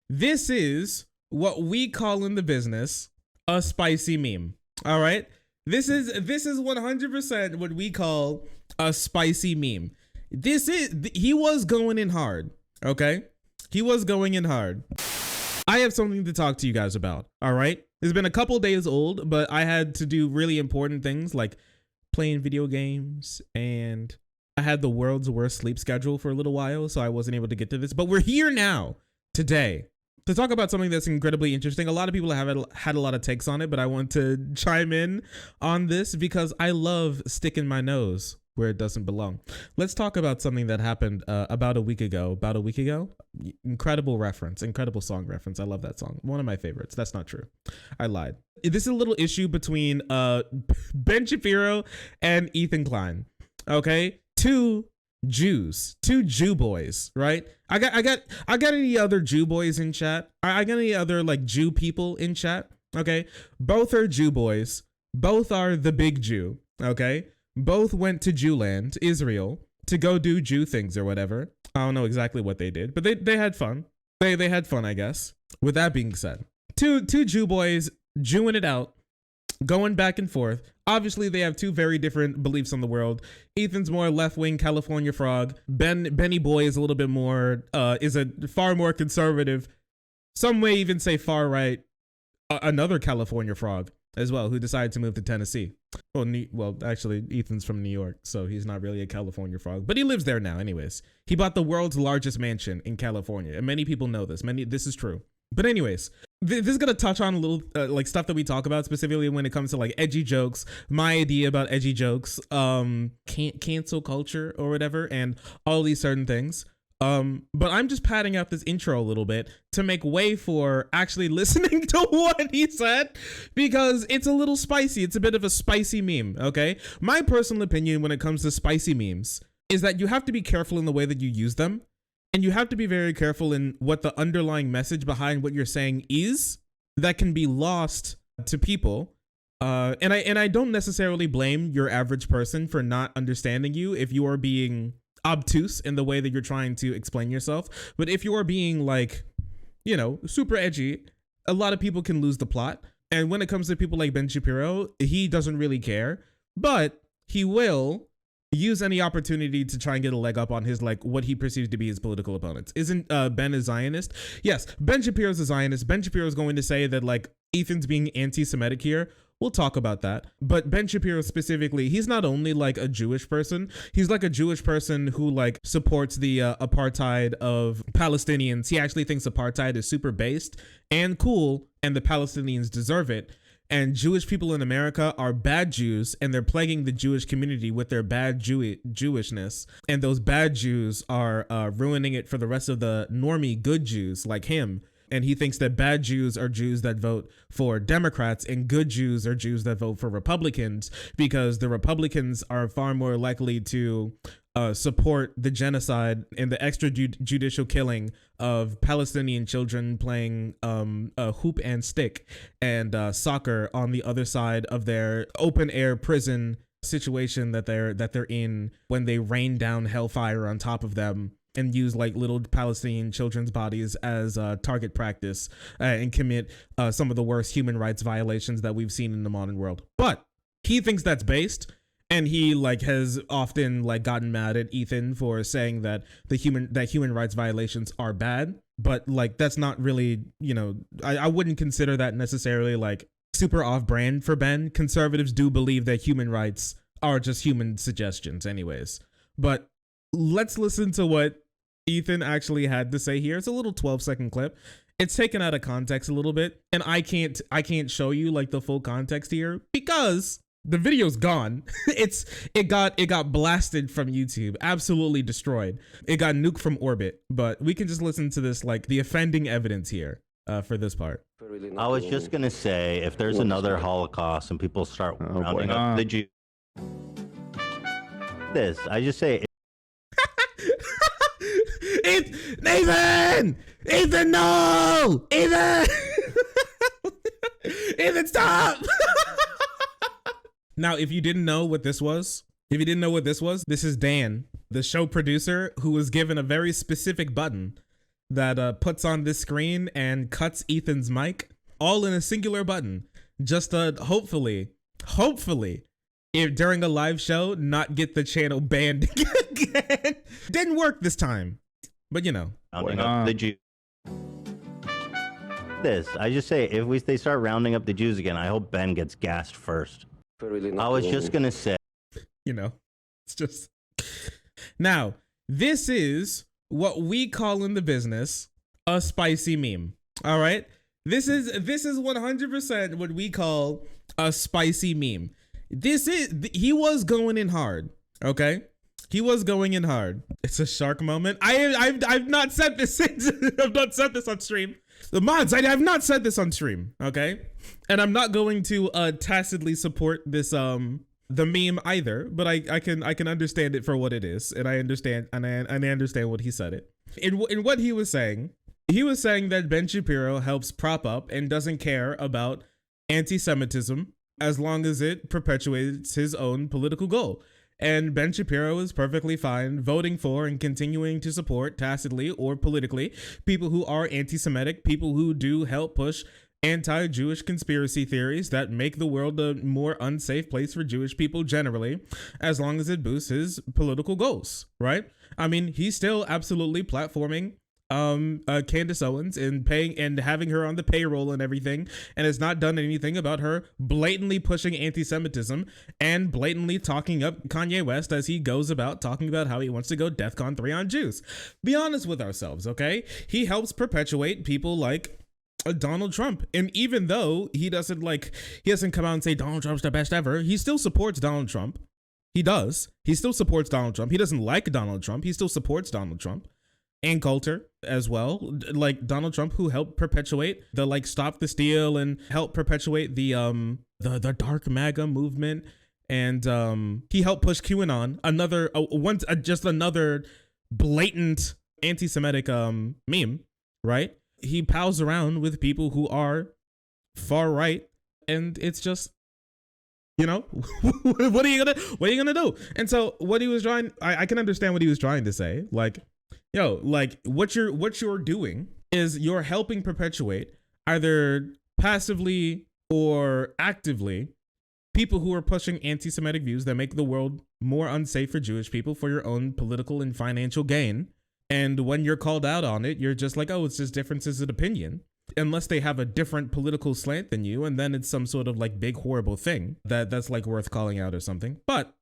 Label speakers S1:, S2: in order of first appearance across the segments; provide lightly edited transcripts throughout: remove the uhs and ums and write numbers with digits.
S1: This is what we call in the business a spicy meme. All right. This is 100% what we call a spicy meme. He was going in hard. Okay. He was going in hard. I have something to talk to you guys about. All right. It's been a couple days old, but I had to do really important things like playing video games, and I had the world's worst sleep schedule for a little while, so I wasn't able to get to this. But we're here now today to talk about something that's incredibly interesting. A lot of people have had a lot of takes on it, but I want to chime in on this because I love sticking my nose where it doesn't belong. Let's talk about something that happened about a week ago. Incredible reference, incredible song reference. I love that song. One of my favorites. That's not true. I lied. This is a little issue between Ben Shapiro and Ethan Klein. Okay, two Jew boys, right? I got any other Jew boys in chat? I got any other like Jew people in chat? Okay, both are Jew boys. Both are the big Jew. Okay, both went to Jewland, Israel, to go do Jew things or whatever. I don't know exactly what they did, but they had fun. They had fun, I guess. With that being said, two Jew boys Jewing it out, going back and forth. Obviously, they have two very different beliefs on the world. Ethan's more left-wing California frog. Benny Boy is a little bit more, is a far more conservative. Some may even say far right. Another California frog as well, who decided to move to Tennessee. Well, actually, Ethan's from New York, so he's not really a California frog, but he lives there now anyways. He bought the world's largest mansion in California, and many people know this. This is true. But anyways, this is going to touch on a little like stuff that we talk about specifically when it comes to like edgy jokes, my idea about edgy jokes, cancel culture or whatever, and all these certain things. But I'm just padding out this intro a little bit to make way for actually listening to what he said, because it's a little spicy. It's a bit of a spicy meme, okay? My personal opinion when it comes to spicy memes is that you have to be careful in the way that you use them. And you have to be very careful in what the underlying message behind what you're saying is that can be lost to people. And I don't necessarily blame your average person for not understanding you if you are being obtuse in the way that you're trying to explain yourself. But if you are being like, you know, super edgy, a lot of people can lose the plot. And when it comes to people like Ben Shapiro, he doesn't really care, but he will use any opportunity to try and get a leg up on his, like, what he perceives to be his political opponents. Isn't Ben a Zionist? Yes, Ben Shapiro's a Zionist. Ben Shapiro's going to say that, like, Ethan's being anti-Semitic here. We'll talk about that. But Ben Shapiro specifically, he's not only like a Jewish person, he's like a Jewish person who like supports the apartheid of Palestinians. He actually thinks apartheid is super based and cool, and the Palestinians deserve it. And Jewish people in America are bad Jews, and they're plaguing the Jewish community with their bad Jewishness. And those bad Jews are ruining it for the rest of the normie good Jews like him. And he thinks that bad Jews are Jews that vote for Democrats, and good Jews are Jews that vote for Republicans, because the Republicans are far more likely to support the genocide and the extrajudicial killing of Palestinian children playing hoop and stick and soccer on the other side of their open air prison situation that they're in, when they rain down hellfire on top of them and use like little Palestinian children's bodies as target practice and commit some of the worst human rights violations that we've seen in the modern world. But he thinks that's based. And he like has often like gotten mad at Ethan for saying that human rights violations are bad, but like that's not really, you know, I wouldn't consider that necessarily like super off brand for Ben. Conservatives do believe that human rights are just human suggestions anyways. But let's listen to what Ethan actually had to say here. It's a little 12-second clip. It's taken out of context a little bit, and I can't show you like the full context here because the video's gone. It got blasted from YouTube, absolutely destroyed. It got nuked from orbit. But we can just listen to this, like the offending evidence here for this part.
S2: I was just gonna say, if there's another Holocaust and people start rounding up the Jews, I just say.
S1: Ethan, no! Ethan, stop! Now, if you didn't know what this was, this is Dan, the show producer, who was given a very specific button that puts on this screen and cuts Ethan's mic all in a singular button. Just hopefully, if during a live show, not get the channel banned again. Didn't work this time, but you know.
S2: Rounding up the Jews. I just say, if they start rounding up the Jews again, I hope Ben gets gassed first. I was just gonna say,
S1: you know, it's just now. This is what we call in the business a spicy meme. All right, this is 100% what we call a spicy meme. He was going in hard. Okay, he was going in hard. It's a shark moment. I've not said this since I've not said this on stream. The mods, I have not said this on stream, okay? And I'm not going to tacitly support this the meme either, but I can understand it for what it is, and I understand what he said it. In what he was saying that Ben Shapiro helps prop up and doesn't care about anti-Semitism as long as it perpetuates his own political goal. And Ben Shapiro is perfectly fine voting for and continuing to support tacitly or politically people who are anti-Semitic, people who do help push anti-Jewish conspiracy theories that make the world a more unsafe place for Jewish people generally, as long as it boosts his political goals, right? I mean, he's still absolutely platforming Candace Owens and paying and having her on the payroll and everything, and has not done anything about her blatantly pushing anti-Semitism and blatantly talking up Kanye West as he goes about talking about how he wants to go DEFCON 3 on Jews. Be honest with ourselves, okay? He helps perpetuate people like Donald Trump, and even though he doesn't come out and say Donald Trump's the best ever, he still supports Donald Trump. He still supports Donald Trump. He doesn't like Donald Trump. He still supports Donald Trump. And Coulter as well, like Donald Trump, who helped perpetuate the Stop the Steal and helped perpetuate the dark MAGA movement, and he helped push QAnon, another blatant anti-Semitic meme, right? He pals around with people who are far right, and it's just, you know, what are you gonna do? And so what he was trying, I can understand what he was trying to say, like, yo, like what you're doing is you're helping perpetuate, either passively or actively, people who are pushing anti-Semitic views that make the world more unsafe for Jewish people for your own political and financial gain. And when you're called out on it, you're just like, oh, it's just differences in opinion, unless they have a different political slant than you, and then it's some sort of like big horrible thing that's like worth calling out or something. But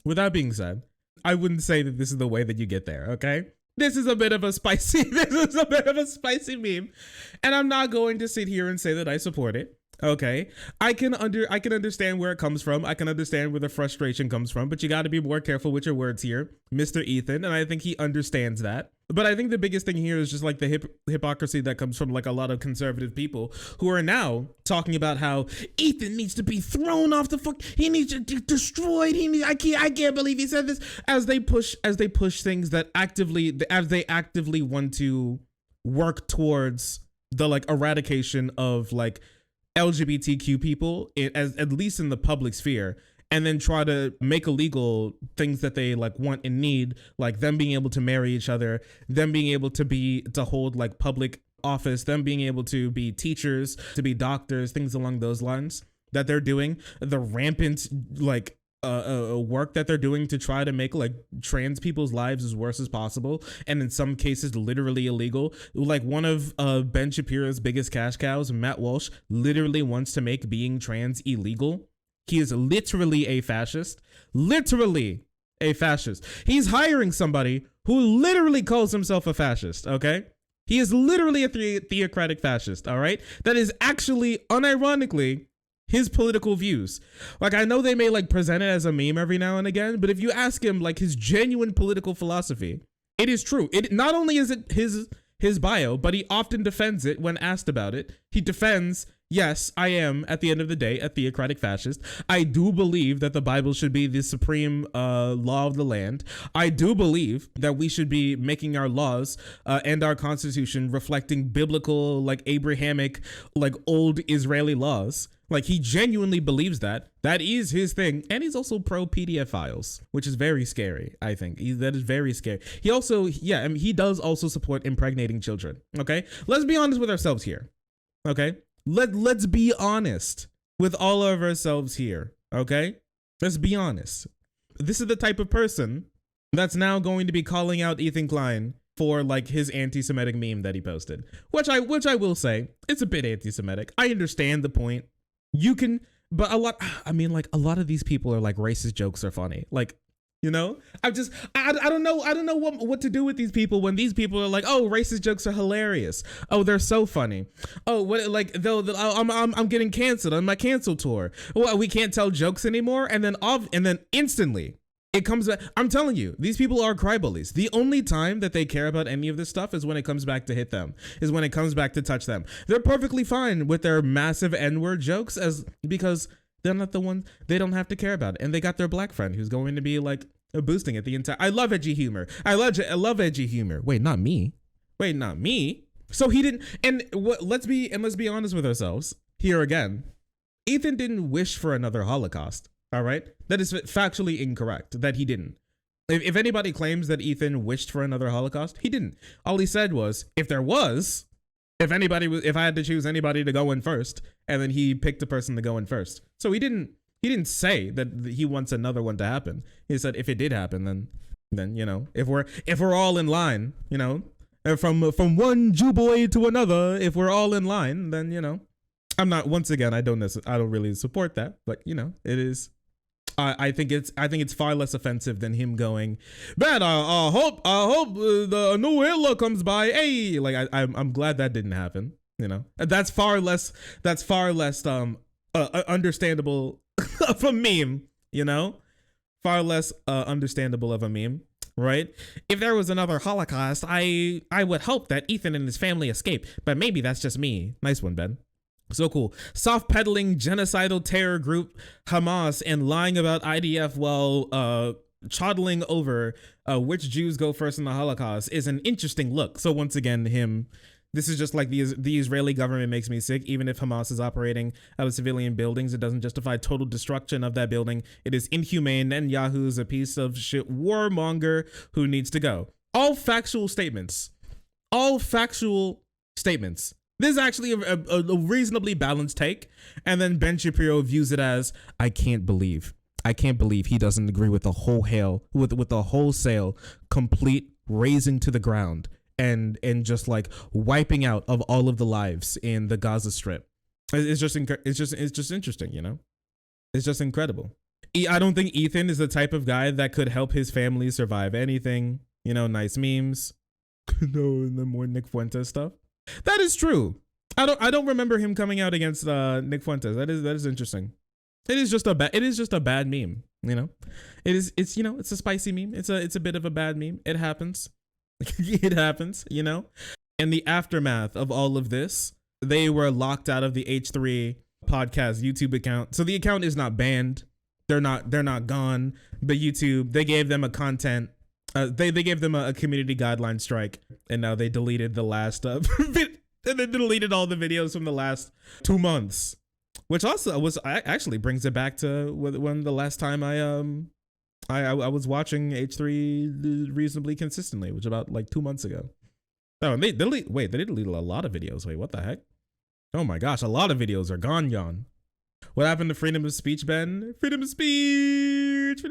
S1: with that being said, I wouldn't say that this is the way that you get there, okay? This is a bit of a spicy meme, and I'm not going to sit here and say that I support it. Okay, I can understand where it comes from. I can understand where the frustration comes from, but you got to be more careful with your words here, Mr. Ethan, and I think he understands that. But I think the biggest thing here is just like the hypocrisy that comes from like a lot of conservative people who are now talking about how Ethan needs to be thrown off the he needs to be destroyed. I can't believe he said this, as they push things that actively want to work towards the like eradication of like LGBTQ people, at least in the public sphere, and then try to make illegal things that they like want and need, like them being able to marry each other, them being able to hold like public office, them being able to be teachers, to be doctors, things along those lines that they're doing, the rampant like work that they're doing to try to make like trans people's lives as worse as possible, and in some cases literally illegal. Like one of Ben Shapiro's biggest cash cows, Matt Walsh, literally wants to make being trans illegal. He is literally a fascist. He's hiring somebody who literally calls himself a fascist, okay? He is literally a theocratic fascist, all right? That is actually, unironically, his political views. Like, I know they may like present it as a meme every now and again, but if you ask him like his genuine political philosophy, it is true. It not only is it his bio, but he often defends it when asked about it. He defends, yes, I am at the end of the day a theocratic fascist. I do believe that the Bible should be the supreme law of the land. I do believe that we should be making our laws and our constitution reflecting biblical, like Abrahamic, like old Israeli laws. Like, he genuinely believes that. That is his thing. And he's also pro PDF files, which is very scary, I think. That is very scary. He also, yeah, I mean, he does also support impregnating children, okay? Let's be honest with ourselves here, okay? Let's be honest with all of ourselves here, okay? Let's be honest. This is the type of person that's now going to be calling out Ethan Klein for like his anti-Semitic meme that he posted, which I will say, it's a bit anti-Semitic. I understand the point. You can, but a lot of these people are like, racist jokes are funny. Like, you know, I don't know what to do with these people when these people are like, oh, racist jokes are hilarious. Oh, they're so funny. Oh, what, like, I'm getting canceled on my cancel tour. Well, we can't tell jokes anymore. And then instantly it comes back. I'm telling you, these people are crybullies. The only time that they care about any of this stuff is when it comes back to hit them, is when it comes back to touch them. They're perfectly fine with their massive N-word jokes because they're not the ones, they don't have to care about it. And they got their black friend who's going to be like boosting it the entire. I love edgy humor. I love edgy humor. Wait, not me. So he didn't. And let's be honest with ourselves here again. Ethan didn't wish for another Holocaust. All right. That is factually incorrect, that he didn't. If anybody claims that Ethan wished for another Holocaust, he didn't. All he said was, if I had to choose anybody to go in first, and then he picked a person to go in first. So he didn't say that he wants another one to happen. He said, if it did happen, then, you know, if we're all in line, you know, from one Jew boy to another, if we're all in line, then, you know, I'm not, once again, I don't really support that, but you know, it is. I think it's far less offensive than him going, man, I hope the new Hitler comes by. Hey, like I'm glad that didn't happen. You know, that's far less understandable of a meme. You know, far less understandable of a meme. Right? If there was another Holocaust, I would hope that Ethan and his family escape, but maybe that's just me. Nice one, Ben. So cool. Soft peddling genocidal terror group Hamas and lying about IDF while choddling over which Jews go first in the Holocaust is an interesting look. So once again, this is just like the Israeli government makes me sick. Even if Hamas is operating out of civilian buildings, it doesn't justify total destruction of that building. It is inhumane. Netanyahu is a piece of shit warmonger who needs to go. All factual statements. This is actually a reasonably balanced take. And then Ben Shapiro views it as, I can't believe he doesn't agree with the wholesale complete razing to the ground and just like wiping out of all of the lives in the Gaza Strip. It's just interesting, you know? It's just incredible. I don't think Ethan is the type of guy that could help his family survive anything. You know, nice memes. No, the more Nick Fuentes stuff. That is true. I don't remember him coming out against Nick Fuentes. That is interesting. It is just a bad meme, you know. It's you know, it's a spicy meme. It's a bit of a bad meme. It happens. It happens, you know. In the aftermath of all of this, they were locked out of the H3 podcast YouTube account. So the account is not banned. They're not gone. But YouTube, they gave them a content they gave them a community guideline strike, and now they deleted the last and they deleted all the videos from the last 2 months, which also actually brings it back to when the last time I was watching H3 reasonably consistently, which about like 2 months ago. Oh, and they deleted a lot of videos. Wait, what the heck? Oh my gosh, a lot of videos are gone. What happened to freedom of speech, Ben? Freedom of speech.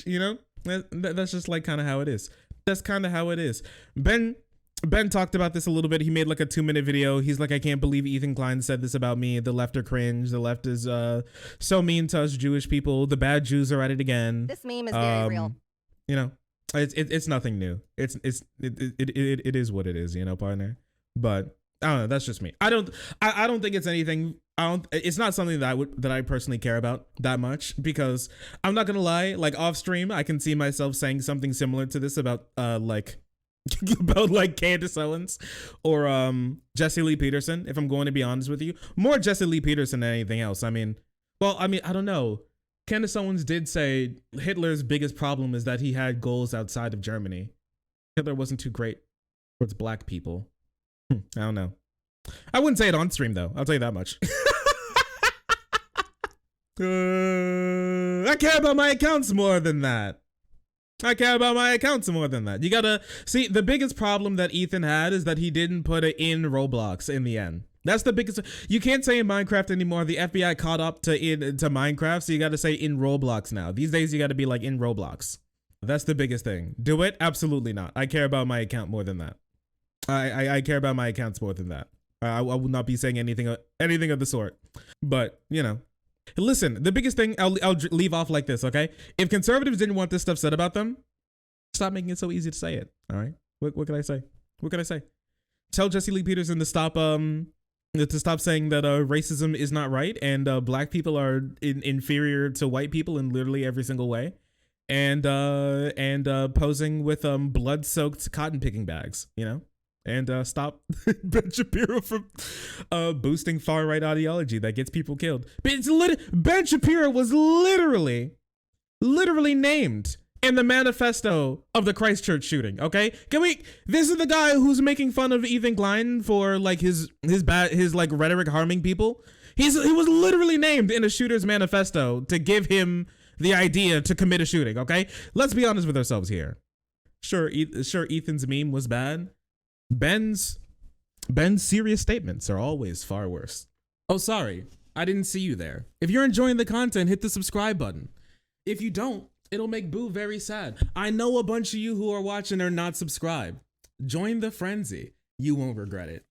S1: You know? That's just like kind of how it is. That's kind of how it is. Ben talked about this a little bit. He made like a 2-minute video. He's like, I can't believe Ethan Klein said this about me. The left are cringe. The left is so mean to us Jewish people. The bad Jews are at it again.
S3: This meme is very real.
S1: You know, it's nothing new. It is what it is, you know, partner. But I don't know. That's just me. I don't think it's anything. It's not something that I personally care about that much, because I'm not gonna lie. Like off stream, I can see myself saying something similar to this about like Candace Owens or Jesse Lee Peterson. If I'm going to be honest with you, more Jesse Lee Peterson than anything else. I mean, I don't know. Candace Owens did say Hitler's biggest problem is that he had goals outside of Germany. Hitler wasn't too great towards black people. I don't know. I wouldn't say it on stream though. I'll tell you that much. I care about my accounts more than that. I care about my accounts more than that. You gotta see, the biggest problem that Ethan had is that he didn't put it in Roblox in the end. That's the biggest. You can't say in Minecraft anymore. The FBI caught up to Minecraft, so you gotta say in Roblox now. These days you gotta be like in Roblox. That's the biggest thing. Do it? Absolutely not. I care about my account more than that. I care about my accounts more than that. I will not be saying anything of the sort. But, you know. Listen, the biggest thing, I'll leave off like this, okay? If conservatives didn't want this stuff said about them, stop making it so easy to say it, all right? What can I say? What can I say? Tell Jesse Lee Peterson to stop saying that racism is not right and black people are inferior to white people in literally every single way, and posing with blood-soaked cotton picking bags, you know? And stop Ben Shapiro from boosting far-right ideology that gets people killed. Ben Shapiro was literally named in the manifesto of the Christchurch shooting. Okay, this is the guy who's making fun of Ethan Klein for like his like rhetoric harming people. He was literally named in a shooter's manifesto to give him the idea to commit a shooting. Okay, let's be honest with ourselves here. Sure, Ethan's meme was bad. Ben's serious statements are always far worse. Oh, sorry, I didn't see you there. If you're enjoying the content, hit the subscribe button. If you don't, it'll make Boo very sad. I know a bunch of you who are watching are not subscribed. Join the frenzy. You won't regret it.